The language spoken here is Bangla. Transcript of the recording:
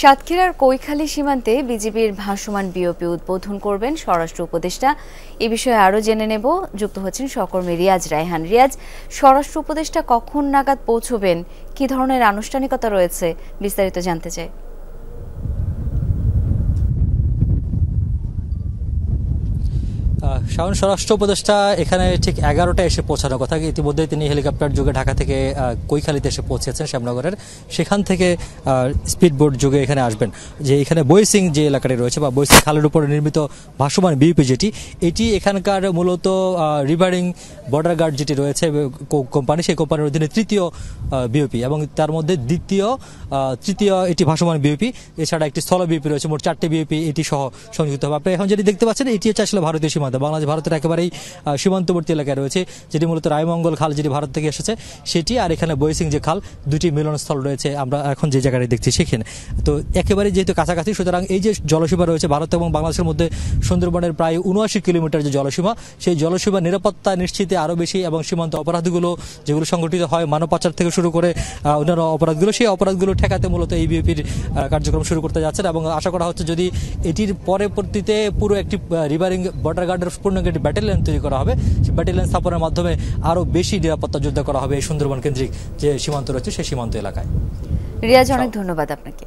সাতক্ষীরার কৈখালী সীমান্তে বিজিবির ভাসমান বিওপি উদ্বোধন করবেন স্বরাষ্ট্র উপদেষ্টা। এ বিষয়ে আরও জেনে নেব, যুক্ত হচ্ছেন সহকর্মী রিয়াজ রায়হান। রিয়াজ, স্বরাষ্ট্র উপদেষ্টা কখন নাগাদ পৌঁছবেন, কি ধরনের আনুষ্ঠানিকতা রয়েছে, বিস্তারিত জানতে চাই। শাওন, স্বরাষ্ট্র উপদেষ্টা এখানে ঠিক 11টায় এসে পৌঁছানোর কথা। ইতিমধ্যে তিনি হেলিকপ্টার যোগে ঢাকা থেকে কৈখালীতে এসে পৌঁছেছেন শ্যামনগরের। সেখান থেকে স্পিড বোট যোগে এখানে আসবেন। যে এখানে বইসিং যে এলাকাটি রয়েছে বা বইসিং খালের উপরে নির্মিত ভাসমান বিওপি যেটি, এটি এখানকার মূলত রিভারিং বর্ডার গার্ড যেটি রয়েছে কোম্পানি, সেই কোম্পানির অধীনে তৃতীয় বিওপি এবং তার মধ্যে তৃতীয় এটি ভাসমান বিওপি। এছাড়া একটি স্থল বিওপি রয়েছে, মোট 4টি বিওপি এটি সহ সংযুক্ত হবে। আপনি এখন যেটি দেখতে পাচ্ছেন, এটি হচ্ছে আসলে ভারতীয় সীমান্ত, বাংলাদেশ ভারতের একেবারেই সীমান্তবর্তী এলাকায় রয়েছে, যেটি মূলত রায়মঙ্গল খাল যেটি ভারত থেকে এসেছে সেটি, আর এখানে বইসিং যে খাল, দুটি মিলনস্থল রয়েছে আমরা এখন যে জায়গায় দেখছি সেখানে। তো একেবারে যেহেতু কাছাকাছি, সুতরাং এই যে জলসীমা রয়েছে ভারত এবং বাংলাদেশের মধ্যে, সুন্দরবনের প্রায় 79 কিলোমিটার যে জলসীমা, সেই জলসীমা নিরাপত্তা নিশ্চিতে আরও বেশি এবং সীমান্ত অপরাধগুলো যেগুলো সংঘটিত হয়, মানব পাচার থেকে শুরু করে অন্যান্য অপরাধগুলো, সেই অপরাধগুলো ঠেকাতে মূলত এই বিওপির কার্যক্রম শুরু করতে যাচ্ছেন। এবং আশা করা হচ্ছে যদি এটির পরবর্তীতে পুরো একটি রিভারিং বর্ডার গার্ডের পূর্ণাঙ্গ একটি ব্যাটালিয়ন তৈরি করা হবে, সেই ব্যাটালিয়ন স্থাপনের মাধ্যমে আরও বেশি নিরাপত্তা যোদ্ধা করা হবে এই সুন্দরবন কেন্দ্রিক যে সীমান্ত রয়েছে সেই সীমান্ত এলাকায়। রিয়াজ, অনেক ধন্যবাদ আপনাকে।